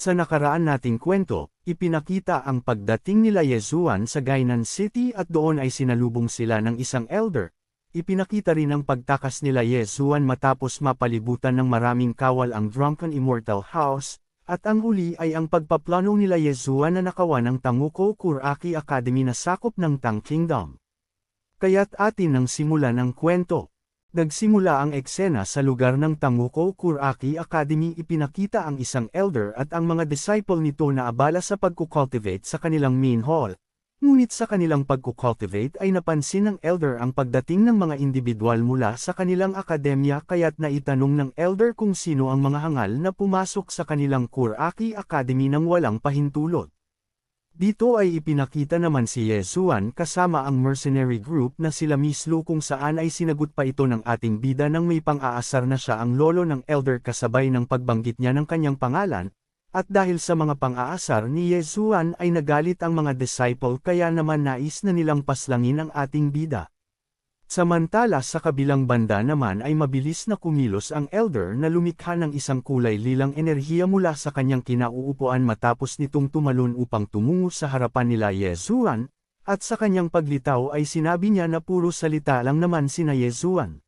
Sa nakaraan nating kwento, ipinakita ang pagdating nila Yezuan sa Gainan City at doon ay sinalubong sila ng isang elder. Ipinakita rin ang pagtakas nila Yezuan matapos mapalibutan ng maraming kawal ang Drunken Immortal House, at ang huli ay ang pagpaplano nila Yezuan na nakawan ng Tanguko Kuraki Academy na sakop ng Tang Kingdom. Kaya't atin nang simulan ang kwento. Nagsimula ang eksena sa lugar ng Tanguko Kuraki Academy. Ipinakita ang isang elder at ang mga disciple nito na abala sa pagkukultivate sa kanilang main hall. Ngunit sa kanilang pagkukultivate ay napansin ng elder ang pagdating ng mga individual mula sa kanilang akademya kaya't naitanong ng elder kung sino ang mga hangal na pumasok sa kanilang Kuraki Academy nang walang pahintulot. Dito ay ipinakita naman si Yezuan kasama ang mercenary group na sila Miss Lu kung saan ay sinagot pa ito ng ating bida nang may pang-aasar na siya ang lolo ng elder kasabay ng pagbanggit niya ng kanyang pangalan, at dahil sa mga pang-aasar ni Yezuan ay nagalit ang mga disciple kaya naman nais na nilang paslangin ang ating bida. Samantala sa kabilang banda naman ay mabilis na kumilos ang elder na lumikha ng isang kulay lilang enerhiya mula sa kanyang kinauupuan matapos nitong tumalon upang tumungo sa harapan nila Yezuan, at sa kanyang paglitaw ay sinabi niya na puro salita lang naman sina Yezuan.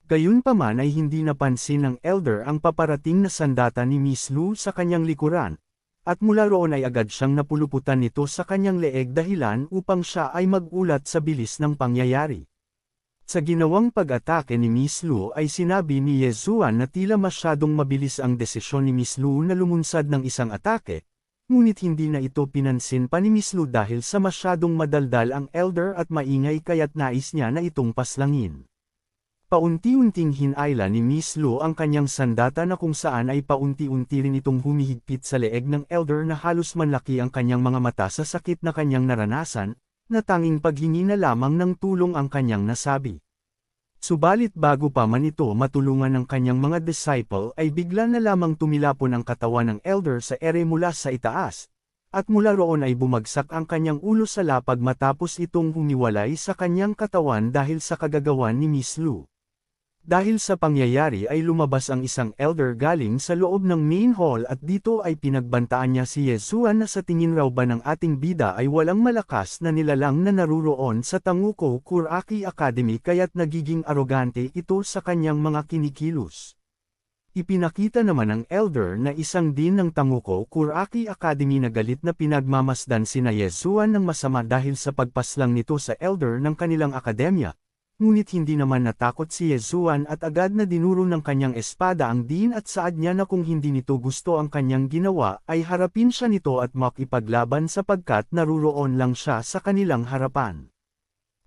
Gayunpaman ay hindi napansin ng elder ang paparating na sandata ni Miss Lu sa kanyang likuran, at mula roon ay agad siyang napuluputan nito sa kanyang leeg dahilan upang siya ay magulat sa bilis ng pangyayari. Sa ginawang pag-atake ni Miss Lu ay sinabi ni Yezuan na tila masyadong mabilis ang desisyon ni Miss Lu na lumunsad ng isang atake, ngunit hindi na ito pinansin pa ni Miss Lu dahil sa masyadong madaldal ang elder at maingay kaya't nais niya na itong paslangin. Paunti-unting hinayla ni Miss Lu ang kanyang sandata na kung saan ay paunti-unti rin itong humihigpit sa leeg ng elder na halos manlaki ang kanyang mga mata sa sakit na kanyang naranasan, na tanging paghingi na lamang ng tulong ang kanyang nasabi. Subalit bago pa man ito matulungan ng kanyang mga disciple ay bigla na lamang tumilapon ang katawan ng elder sa ere mula sa itaas, at mula roon ay bumagsak ang kanyang ulo sa lapag matapos itong humiwalay sa kanyang katawan dahil sa kagagawan ni Miss Lu. Dahil sa pangyayari ay lumabas ang isang elder galing sa loob ng main hall at dito ay pinagbantaan niya si Yezuan na sa tingin raw ba ng ating bida ay walang malakas na nilalang na naruroon sa Tanguko Kuraki Academy kaya't nagiging arogante ito sa kanyang mga kinikilos. Ipinakita naman ng elder na isang din ng Tanguko Kuraki Academy na galit na pinagmamasdan sina Yezuan ng masama dahil sa pagpaslang nito sa elder ng kanilang akademya. Ngunit hindi naman natakot si Yezuan at agad na dinuro ng kanyang espada ang din at saad niya na kung hindi nito gusto ang kanyang ginawa ay harapin siya nito at makipaglaban sapagkat naruroon lang siya sa kanilang harapan.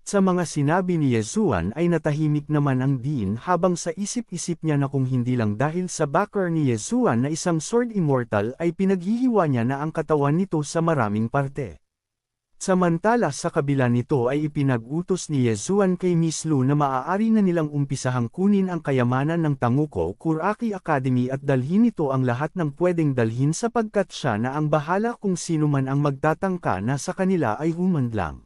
Sa mga sinabi ni Yezuan ay natahimik naman ang din habang sa isip-isip niya na kung hindi lang dahil sa backer ni Yezuan na isang sword immortal ay pinaghihiwa niya na ang katawan nito sa maraming parte. Samantala sa kabila nito ay ipinag-utos ni Yezuan kay Miss Lu na maaari na nilang umpisahang kunin ang kayamanan ng Tanguko Kuraki Academy at dalhin ito ang lahat ng pwedeng dalhin sapagkat siya na ang bahala kung sino man ang magtatangka na sa kanila ay humandlang.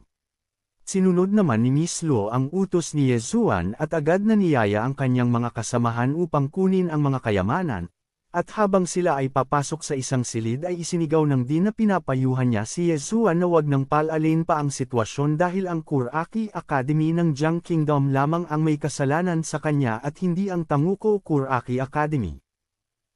Sinunod naman ni Miss Lu ang utos ni Yezuan at agad na niyaya ang kanyang mga kasamahan upang kunin ang mga kayamanan. At habang sila ay papasok sa isang silid ay isinigaw ng din na pinapayuhan niya si Yezuan na wag nang palalin pa ang sitwasyon dahil ang Kuraki Academy ng Jiang Kingdom lamang ang may kasalanan sa kanya at hindi ang Tanguko Kuraki Academy.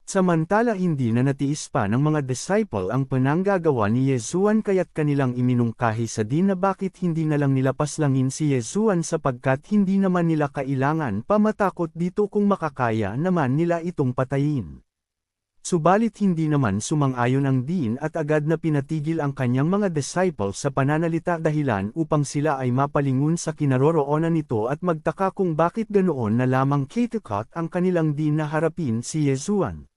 Samantala hindi na natiis pa ng mga disciple ang pananggagawa ni Yezuan kaya't kanilang iminungkahi sa din na bakit hindi na lang nila paslangin si Yezuan sapagkat hindi naman nila kailangan pa matakot dito kung makakaya naman nila itong patayin. Subalit hindi naman sumang-ayon ang din at agad na pinatigil ang kanyang mga disciple sa pananalita dahilan upang sila ay mapalingon sa kinaroroonan nito at magtaka kung bakit ganoon na lamang kitikot ang kanilang din na harapin si Yezuan.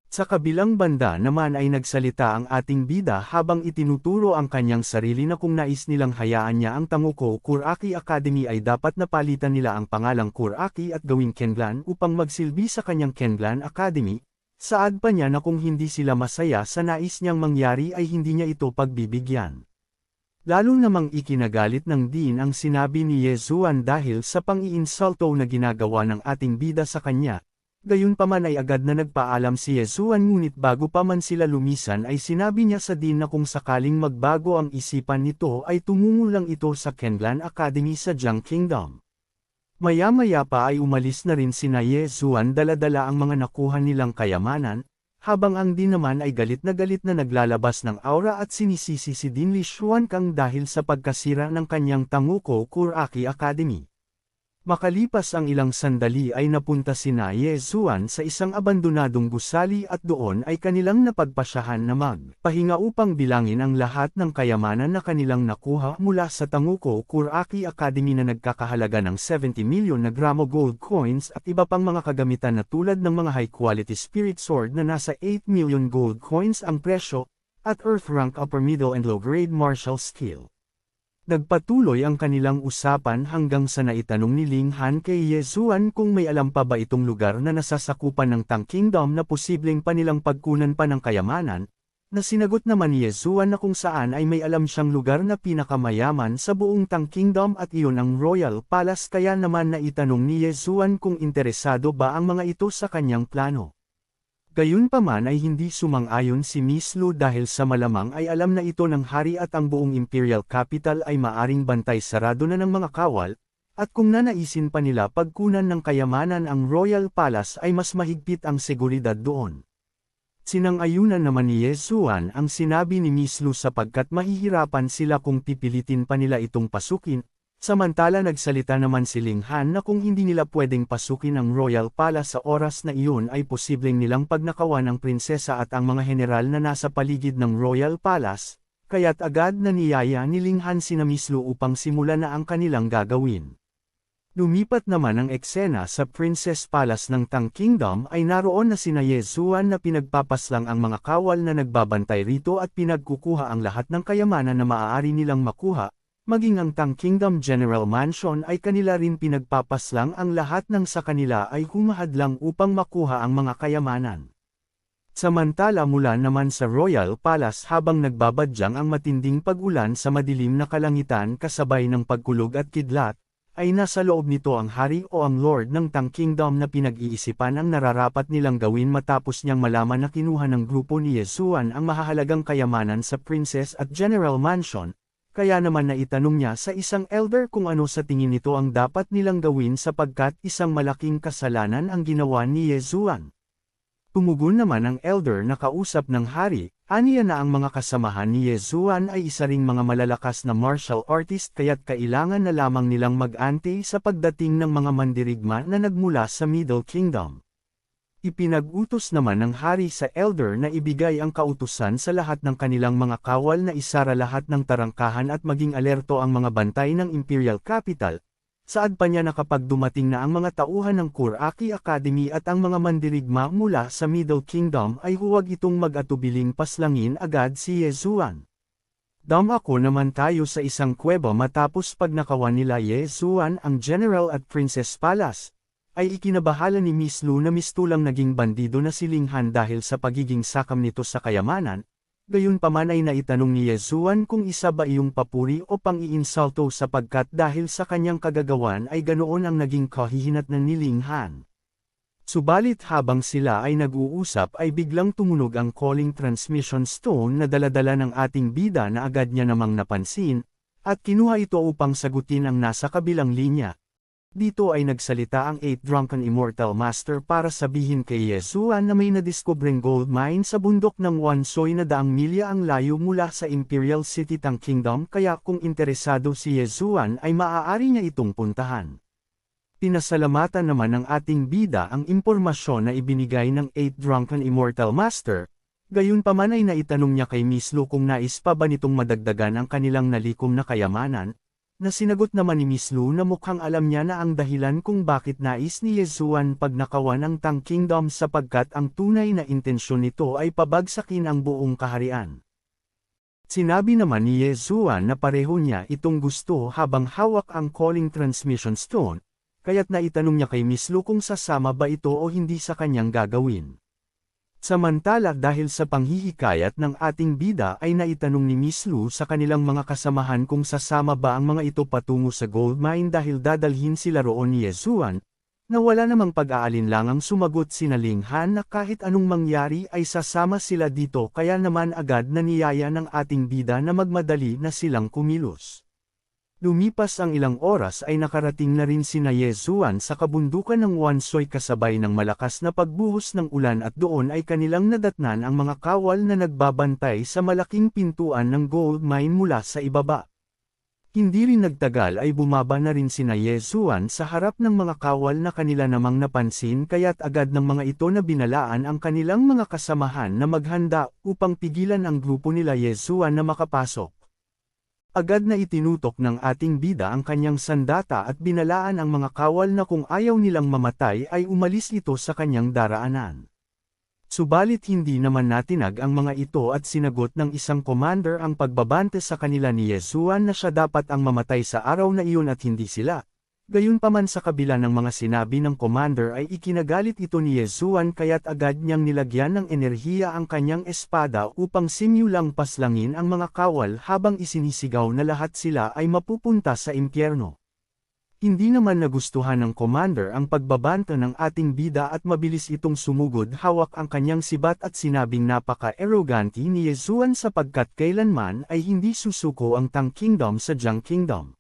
Sa kabilang banda naman ay nagsalita ang ating bida habang itinuturo ang kanyang sarili na kung nais nilang hayaan niya ang Tanguko Kuraki Academy ay dapat napalitan nila ang pangalang Kuraki at gawing Kenlan upang magsilbi sa kanyang Kenlan Academy. Saad pa niya na kung hindi sila masaya sa nais niyang mangyari ay hindi niya ito pagbibigyan. Lalo namang ikinagalit ng din ang sinabi ni Yezuan dahil sa pang-iinsulto na ginagawa ng ating bida sa kanya, Gayunpaman ay agad na nagpaalam si Yesuan ngunit bago pa man sila lumisan ay sinabi niya sa Dean na kung sakaling magbago ang isipan nito ay tumungo lang ito sa Kenlan Academy sa Jiang Kingdom. Maya-maya pa ay umalis na rin sina Yesuan dala-dala ang mga nakuha nilang kayamanan, habang ang Dean naman ay galit na naglalabas ng aura at sinisisi si Dean Li Xuankang dahil sa pagkasira ng kanyang Tanguko Kuraki Academy. Makalipas ang ilang sandali ay napunta sina Yesuan sa isang abandonadong gusali at doon ay kanilang napagpasyahan na magpahinga upang bilangin ang lahat ng kayamanan na kanilang nakuha mula sa Tanguko Kuraki Academy na nagkakahalaga ng 70 milyon na gramo gold coins at iba pang mga kagamitan na tulad ng mga high-quality spirit sword na nasa 8 million gold coins ang presyo, at earth rank upper middle and low grade martial skill. Nagpatuloy ang kanilang usapan hanggang sa naitanong ni Ling Han kay Yesuan kung may alam pa ba itong lugar na nasasakupan ng Tang Kingdom na posibleng pa nilang pagkunan pa ng kayamanan, na sinagot naman ni Yesuan na kung saan ay may alam siyang lugar na pinakamayaman sa buong Tang Kingdom at iyon ang Royal Palace kaya naman naitanong ni Yesuan kung interesado ba ang mga ito sa kanyang plano. Gayunpaman ay hindi sumang-ayon si Miss Lu dahil sa malamang ay alam na ito ng hari at ang buong imperial capital ay maaring bantay sarado na ng mga kawal, at kung nanaisin pa nila pagkunan ng kayamanan ang Royal Palace ay mas mahigpit ang seguridad doon. Sinang-ayunan naman ni Yesuan ang sinabi ni Miss Lu sapagkat mahihirapan sila kung pipilitin pa nila itong pasukin. Samantala nagsalita naman si Ling Han na kung hindi nila pwedeng pasukin ang Royal Palace sa oras na iyon ay posibleng nilang pagnakawan ang prinsesa at ang mga general na nasa paligid ng Royal Palace, kaya't agad na niyaya ni Ling Han sina Miss Lu upang simulan na ang kanilang gagawin. Lumipat naman ang eksena sa Princess Palace ng Tang Kingdom ay naroon na sina Yesuan na pinagpapaslang ang mga kawal na nagbabantay rito at pinagkukuha ang lahat ng kayamanan na maaari nilang makuha. Maging ang Tang Kingdom General Mansion ay kanila rin pinagpapaslang ang lahat ng sa kanila ay humahadlang upang makuha ang mga kayamanan. Samantala mula naman sa Royal Palace habang nagbabadyang ang matinding pag-ulan sa madilim na kalangitan kasabay ng pagkulog at kidlat, ay nasa loob nito ang hari o ang Lord ng Tang Kingdom na pinag-iisipan ang nararapat nilang gawin matapos niyang malaman na kinuha ng grupo ni Yesuan ang mahahalagang kayamanan sa Princess at General Mansion. Kaya naman naitanong niya sa isang elder kung ano sa tingin nito ang dapat nilang gawin sapagkat isang malaking kasalanan ang ginawa ni Yesuan. Tumugon naman ang elder na kausap ng hari, aniya na ang mga kasamahan ni Yesuan ay isa ring mga malalakas na martial artist kaya't kailangan na lamang nilang mag-ante sa pagdating ng mga mandirigma na nagmula sa Middle Kingdom. Ipinag-utos naman ng hari sa elder na ibigay ang kautusan sa lahat ng kanilang mga kawal na isara lahat ng tarangkahan at maging alerto ang mga bantay ng Imperial Capital. Saad pa niya na kapag dumating na ang mga tauhan ng Kuraki Academy at ang mga mandirigma mula sa Middle Kingdom ay huwag itong mag-atubiling paslangin agad si Yesuan. Dumako naman tayo sa isang kuweba matapos pagnakawan nila Yesuan ang General at Princess Palace. Ay ikinabahala ni Miss Lu na mistulang naging bandido na si Ling Han dahil sa pagiging sakam nito sa kayamanan, gayunpaman ay naitanong ni Yesuan kung isa ba iyong papuri o pang-iinsulto sapagkat dahil sa kanyang kagagawan ay ganoon ang naging kahihinatnan ni Ling Han. Subalit habang sila ay nag-uusap ay biglang tumunog ang calling transmission stone na daladala ng ating bida na agad niya namang napansin, at kinuha ito upang sagutin ang nasa kabilang linya. Dito ay nagsalita ang 8 Drunken Immortal Master para sabihin kay Yesuan na may nadiskubreng gold mine sa bundok ng Wansoy na 100 milya ang layo mula sa Imperial City Tang Kingdom kaya kung interesado si Yesuan ay maaari niya itong puntahan. Pinasalamatan naman ng ating bida ang impormasyon na ibinigay ng 8 Drunken Immortal Master, gayunpaman ay naitanong niya kay Miss Lu kung nais pa ba nitong madagdagan ang kanilang nalikom na kayamanan. Na sinagot naman ni Miss Lu na mukhang alam niya na ang dahilan kung bakit nais ni Yesuan pagnakawan ang Tang Kingdom sapagkat ang tunay na intensyon nito ay pabagsakin ang buong kaharian. Sinabi naman ni Yesuan na pareho niya itong gusto habang hawak ang calling transmission stone, kaya't naitanong niya kay Miss Lu kung sasama ba ito o hindi sa kanyang gagawin. Samantala dahil sa panghihikayat ng ating bida ay naitanong ni Miss Lu sa kanilang mga kasamahan kung sasama ba ang mga ito patungo sa gold mine dahil dadalhin sila roon ni Yesuan, Na wala namang pag-aalinlangang sumagot sina Ling Han na kahit anong mangyari ay sasama sila dito kaya naman agad na niyaya ng ating bida na magmadali na silang kumilos. Lumipas ang ilang oras ay nakarating na rin sina Yezuan sa kabundukan ng Wansoy kasabay ng malakas na pagbuhos ng ulan at doon ay kanilang nadatnan ang mga kawal na nagbabantay sa malaking pintuan ng gold mine mula sa ibaba. Hindi rin nagtagal ay bumaba na rin sina Yezuan sa harap ng mga kawal na kanila namang napansin kaya't agad ng mga ito na binalaan ang kanilang mga kasamahan na maghanda upang pigilan ang grupo nila Yezuan na makapasok. Agad na itinutok ng ating bida ang kanyang sandata at binalaan ang mga kawal na kung ayaw nilang mamatay ay umalis ito sa kanyang daraanan. Subalit hindi naman natinag ang mga ito at sinagot ng isang commander ang pagbabante sa kanila ni Yezuan na siya dapat ang mamatay sa araw na iyon at hindi sila. Gayunpaman sa kabila ng mga sinabi ng commander ay ikinagalit ito ni Yezuan kaya't agad niyang nilagyan ng enerhiya ang kanyang espada upang simulang paslangin ang mga kawal habang isinisigaw na lahat sila ay mapupunta sa impyerno. Hindi naman nagustuhan ng commander ang pagbabanta ng ating bida at mabilis itong sumugod hawak ang kanyang sibat at sinabing napaka-arrogante ni Yezuan sapagkat kailanman ay hindi susuko ang Tang Kingdom sa Jiang Kingdom.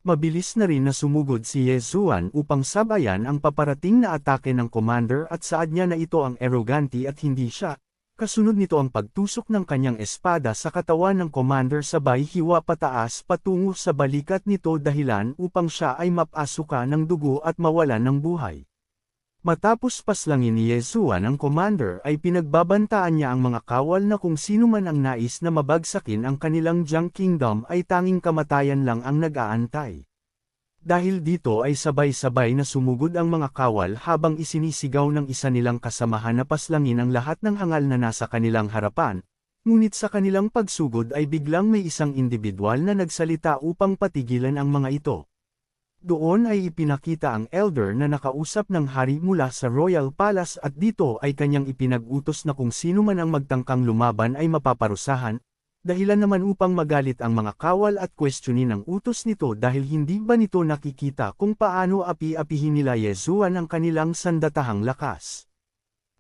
Mabilis na rin na sumugod si Yezuan upang sabayan ang paparating na atake ng commander at saad niya na ito ang arrogante at hindi siya. Kasunod nito ang pagtusok ng kanyang espada sa katawan ng commander sabay hiwa pataas patungo sa balikat nito dahilan upang siya ay mapasuka ng dugo at mawalan ng buhay. Matapos paslangin ni Yezuan ang commander ay pinagbabantaan niya ang mga kawal na kung sino man ang nais na mabagsakin ang kanilang Jiang Kingdom ay tanging kamatayan lang ang nag-aantay. Dahil dito ay sabay-sabay na sumugod ang mga kawal habang isinisigaw ng isa nilang kasamahan na paslangin ang lahat ng hangal na nasa kanilang harapan, ngunit sa kanilang pagsugod ay biglang may isang individual na nagsalita upang patigilan ang mga ito. Doon ay ipinakita ang elder na nakausap ng hari mula sa Royal Palace at dito ay kanyang ipinag-utos na kung sino man ang magtangkang lumaban ay mapaparusahan, dahilan naman upang magalit ang mga kawal at questionin ang utos nito dahil hindi ba nito nakikita kung paano api-apihin nila Yezuan ang kanilang sandatahang lakas.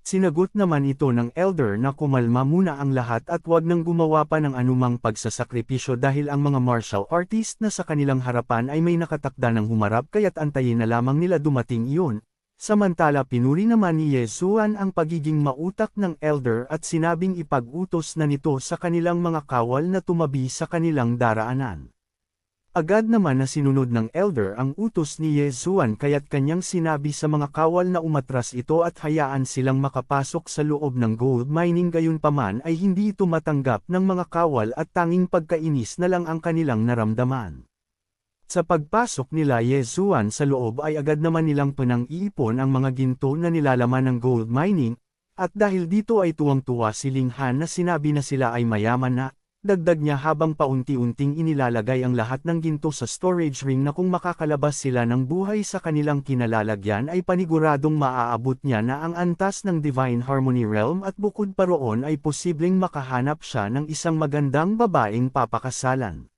Sinagot naman ito ng elder na kumalma muna ang lahat at wag nang gumawa pa ng anumang pagsasakripisyo dahil ang mga martial artist na sa kanilang harapan ay may nakatakda ng humarap kaya't antayin na lamang nila dumating iyon. Samantala pinuri naman ni Yezuan ang pagiging mautak ng elder at sinabing ipag-utos na nito sa kanilang mga kawal na tumabi sa kanilang daraanan. Agad naman na sinunod ng elder ang utos ni Yezuan kaya't kanyang sinabi sa mga kawal na umatras ito at hayaan silang makapasok sa loob ng gold mining gayunpaman ay hindi ito matanggap ng mga kawal at tanging pagkainis na lang ang kanilang naramdaman. Sa pagpasok nila Yezuan sa loob ay agad naman nilang pinang-iipon ang mga ginto na nilalaman ng gold mining, at dahil dito ay tuwang-tuwa si Ling Han na sinabi na sila ay mayaman na. Dagdag niya habang paunti-unting inilalagay ang lahat ng ginto sa storage ring na kung makakalabas sila ng buhay sa kanilang kinalalagyan ay paniguradong maaabot niya na ang antas ng Divine Harmony Realm at bukod pa roon ay posibleng makahanap siya ng isang magandang babaeng papakasalan.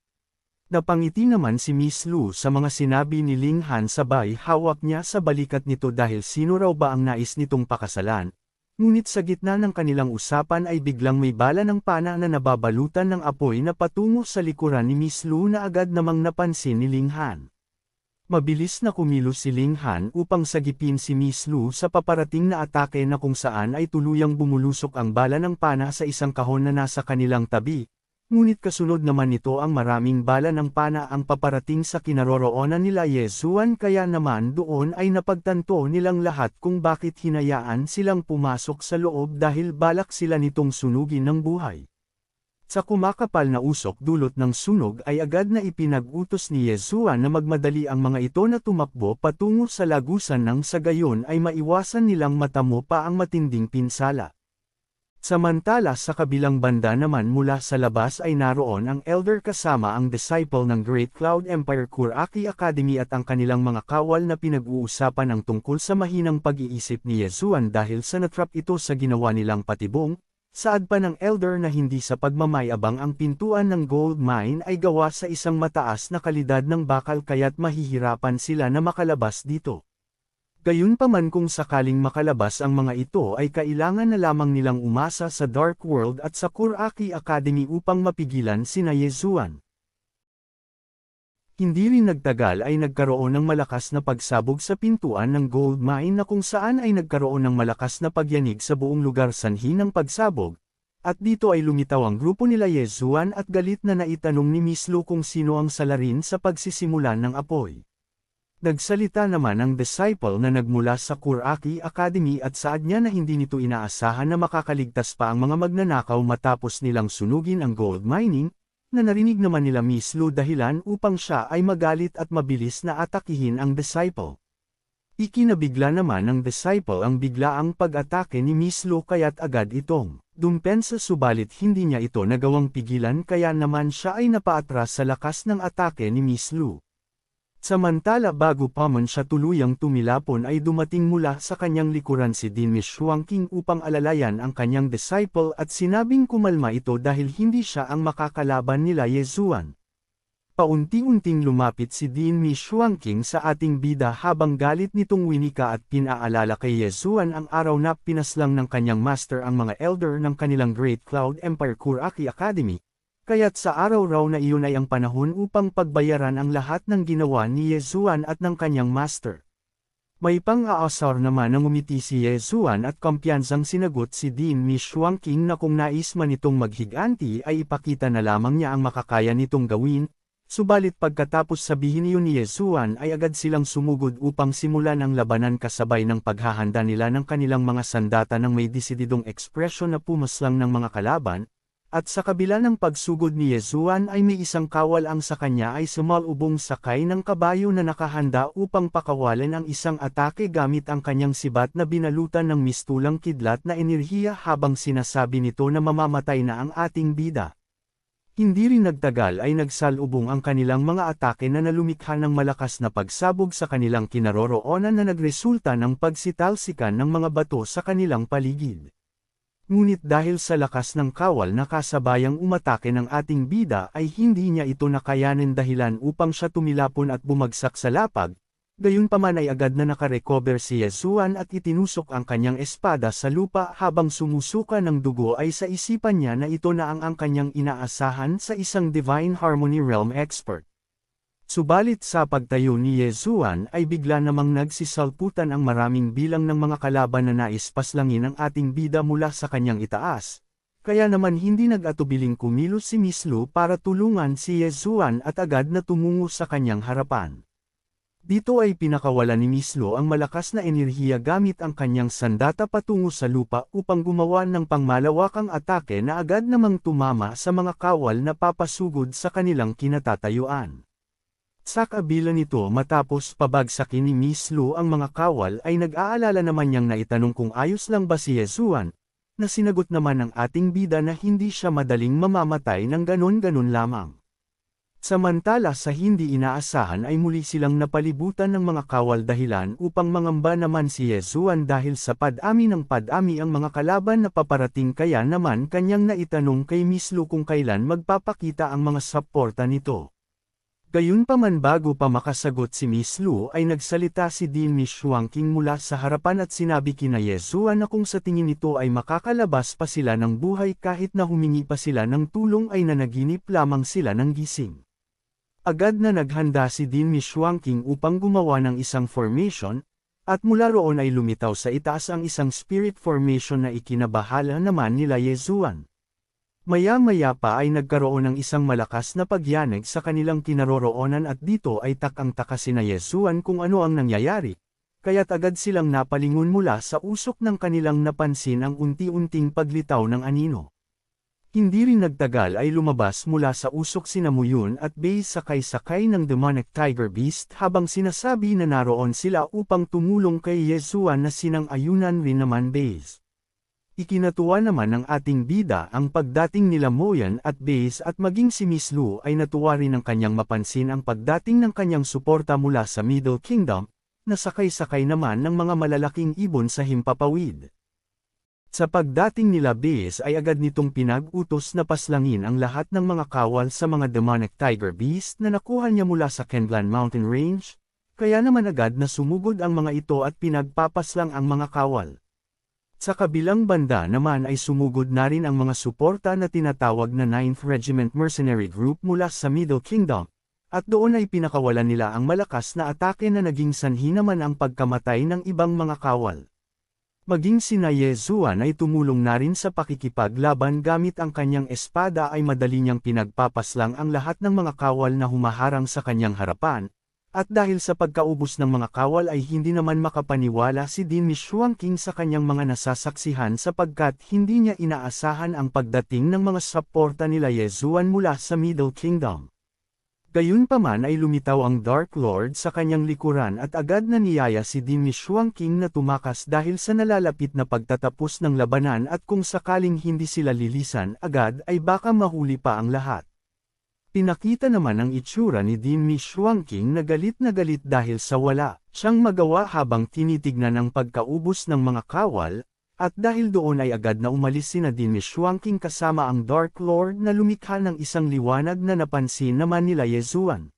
Napangiti naman si Miss Lu sa mga sinabi ni Ling Han sabay hawak niya sa balikat nito dahil sino raw ba ang nais nitong pakasalan. Ngunit sa gitna ng kanilang usapan ay biglang may bala ng pana na nababalutan ng apoy na patungo sa likuran ni Miss Lu na agad namang napansin ni Ling Han. Mabilis na kumilos si Ling Han upang sagipin si Miss Lu sa paparating na atake na kung saan ay tuluyang bumulusok ang bala ng pana sa isang kahon na nasa kanilang tabi. Ngunit kasunod naman nito ang maraming bala ng pana ang paparating sa kinaroroonan nila Yezuan kaya naman doon ay napagtanto nilang lahat kung bakit hinayaan silang pumasok sa loob dahil balak sila nitong sunugin ng buhay. Sa kumakapal na usok dulot ng sunog ay agad na ipinag-utos ni Yezuan na magmadali ang mga ito na tumakbo patungo sa lagusan nang sa gayon ay maiwasan nilang matamo pa ang matinding pinsala. Samantala sa kabilang banda naman mula sa labas ay naroon ang elder kasama ang disciple ng Great Cloud Empire Kuraki Academy at ang kanilang mga kawal na pinag-uusapan ang tungkol sa mahinang pag-iisip ni Yezuan dahil sa natrap ito sa ginawa nilang patibong. Saad pa ng elder na hindi sa pagmamayabang ang pintuan ng gold mine ay gawa sa isang mataas na kalidad ng bakal kaya't mahihirapan sila na makalabas dito. Gayunpaman kung sakaling makalabas ang mga ito ay kailangan na lamang nilang umasa sa Dark World at sa Kuraki Academy upang mapigilan sina Yezuan. Hindi rin nagtagal ay nagkaroon ng malakas na pagsabog sa pintuan ng gold mine na kung saan ay nagkaroon ng malakas na pagyanig sa buong lugar sanhi ng pagsabog, at dito ay lumitaw ang grupo nila Yezuan at galit na naitanong ni Miss Lu kung sino ang salarin sa pagsisimulan ng apoy. Nagsalita naman ang disciple na nagmula sa Kuraki Academy at saad niya na hindi nito inaasahan na makakaligtas pa ang mga magnanakaw matapos nilang sunugin ang gold mining, na narinig naman nila Miss Lu dahilan upang siya ay magalit at mabilis na atakihin ang disciple. Ikinabigla naman ng disciple ang biglaang pag-atake ni Miss Lu kaya't agad itong dumpensa subalit hindi niya ito nagawang pigilan kaya naman siya ay napaatras sa lakas ng atake ni Miss Lu. Samantala bago pa man siya tuluyang tumilapon ay dumating mula sa kanyang likuran si Din Miss Shuangqing upang alalayan ang kanyang disciple at sinabing kumalma ito dahil hindi siya ang makakalaban nila Yezuan. Paunti-unting lumapit si Din Miss Shuangqing sa ating bida habang galit nitong winika at pinaalala kay Yezuan ang araw na pinaslang ng kanyang master ang mga elder ng kanilang Great Cloud Empire Kuraki Academy. Kaya't sa araw raw na iyon ay ang panahon upang pagbayaran ang lahat ng ginawa ni Yezuan at ng kanyang master. May pang-aasar naman ang umiti si Yezuan at kumpiyansang sinagot si Din Miss Shuangqing na kung nais man itong maghiganti ay ipakita na lamang niya ang makakaya nitong gawin, subalit pagkatapos sabihin iyon ni Yezuan ay agad silang sumugod upang simulan ang labanan kasabay ng paghahanda nila ng kanilang mga sandata ng may desididong ekspresyon na pumaslang ng mga kalaban. At sa kabila ng pagsugod ni Yezuan ay may isang kawal ang sa kanya ay sumalubong sakay ng kabayo na nakahanda upang pakawalan ang isang atake gamit ang kanyang sibat na binalutan ng mistulang kidlat na enerhiya habang sinasabi nito na mamamatay na ang ating bida. Hindi rin nagtagal ay nagsalubong ang kanilang mga atake na nalumikha ng malakas na pagsabog sa kanilang kinaroroonan na nagresulta ng pagsitalsikan ng mga bato sa kanilang paligid. Ngunit dahil sa lakas ng kawal na kasabayang umatake ng ating bida ay hindi niya ito nakayanin dahilan upang siya tumilapon at bumagsak sa lapag, gayunpaman ay agad na nakarecover si Yezuan at itinusok ang kanyang espada sa lupa habang sumusuka ng dugo ay sa isipan niya na ito na ang kanyang inaasahan sa isang Divine Harmony Realm expert. Subalit sa pagtayo ni Yezuan ay bigla namang nagsisalputan ang maraming bilang ng mga kalaban na nais paslangin ang ating bida mula sa kanyang itaas. Kaya naman hindi nag-atubiling kumilos si Miss Lu para tulungan si Yezuan at agad na tumungo sa kanyang harapan. Dito ay pinakawalan ni Miss Lu ang malakas na enerhiya gamit ang kanyang sandata patungo sa lupa upang gumawa ng pangmalawakang atake na agad namang tumama sa mga kawal na papasugod sa kanilang kinatatayuan. Sa kabila nito matapos pabagsakin ni Miss Lu ang mga kawal ay nag-aalala naman niyang naitanong kung ayos lang ba si Yezuan, na sinagot naman ng ating bida na hindi siya madaling mamamatay ng ganon-ganon lamang. Samantala sa hindi inaasahan ay muli silang napalibutan ng mga kawal dahilan upang mangamba naman si Yezuan dahil sa padami ng padami ang mga kalaban na paparating kaya naman kanyang naitanong kay Miss Lu kung kailan magpapakita ang mga suporta nito. Gayunpaman bago pa makasagot si Miss Lu ay nagsalita si Din Miss Shuangqing mula sa harapan at sinabi kina Yezuan na kung sa tingin nito ay makakalabas pa sila ng buhay kahit na humingi pa sila ng tulong ay nanaginip lamang sila ng gising. Agad na naghanda si Din Miss Shuangqing upang gumawa ng isang formation, at mula roon ay lumitaw sa itaas ang isang spirit formation na ikinabahala naman nila Yezuan. Maya-maya pa ay nagkaroon ng isang malakas na pagyanig sa kanilang kinaroroonan at dito ay takang-taka sina Yezuan kung ano ang nangyayari, kaya't agad silang napalingon mula sa usok ng kanilang napansin ang unti-unting paglitaw ng anino. Hindi rin nagtagal ay lumabas mula sa usok sina Muyun at Bei sakay-sakay ng demonic tiger beast habang sinasabi na naroon sila upang tumulong kay Yezuan na sinang-ayunan rin naman Bei. Ikinatuwa naman ng ating bida ang pagdating nila Moyan at Base at maging si Miss Lu ay natuwa rin ng kanyang mapansin ang pagdating ng kanyang suporta mula sa Middle Kingdom, na sakay-sakay naman ng mga malalaking ibon sa himpapawid. Sa pagdating nila Base ay agad nitong pinag-utos na paslangin ang lahat ng mga kawal sa mga demonic tiger beast na nakuha niya mula sa Kenlan Mountain Range, kaya naman agad na sumugod ang mga ito at pinagpapaslang ang mga kawal. Sa kabilang banda naman ay sumugod na rin ang mga suporta na tinatawag na 9th Regiment Mercenary Group mula sa Middle Kingdom, at doon ay pinakawalan nila ang malakas na atake na naging sanhi naman ang pagkamatay ng ibang mga kawal. Maging sina Ye Zuan ay tumulong na rin sa pakikipaglaban gamit ang kanyang espada ay madali niyang pinagpapaslang ang lahat ng mga kawal na humaharang sa kanyang harapan, at dahil sa pagkaubos ng mga kawal ay hindi naman makapaniwala si Din Mishuangqing sa kanyang mga nasasaksihan sapagkat hindi niya inaasahan ang pagdating ng mga suporta nila Ye Zuan mula sa Middle Kingdom. Gayunpaman ay lumitaw ang Dark Lord sa kanyang likuran at agad na niyaya si Din Mishuangqing na tumakas dahil sa nalalapit na pagtatapos ng labanan at kung sakaling hindi sila lilisan agad ay baka mahuli pa ang lahat. Pinakita naman ang itsura ni Din Mishuangqing na galit dahil sa wala siyang magawa habang tinitignan ang pagkaubos ng mga kawal, at dahil doon ay agad na umalis sina Din Mishuangqing kasama ang Dark Lord na lumikha ng isang liwanag na napansin naman nila Ye Zuan.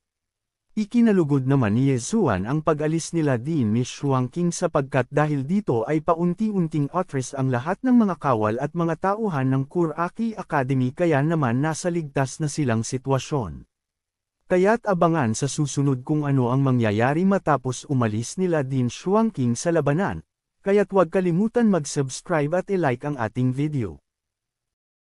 Ikinalugod naman ni Ye Zuan ang pag-alis nila Din Mishuangqing sapagkat dahil dito ay paunti-unting atras ang lahat ng mga kawal at mga tauhan ng Kuraki Academy kaya naman nasa ligtas na silang sitwasyon. Kaya't abangan sa susunod kung ano ang mangyayari matapos umalis nila Din Mishuangqing sa labanan. Kaya't huwag kalimutan mag-subscribe at i-like ang ating video.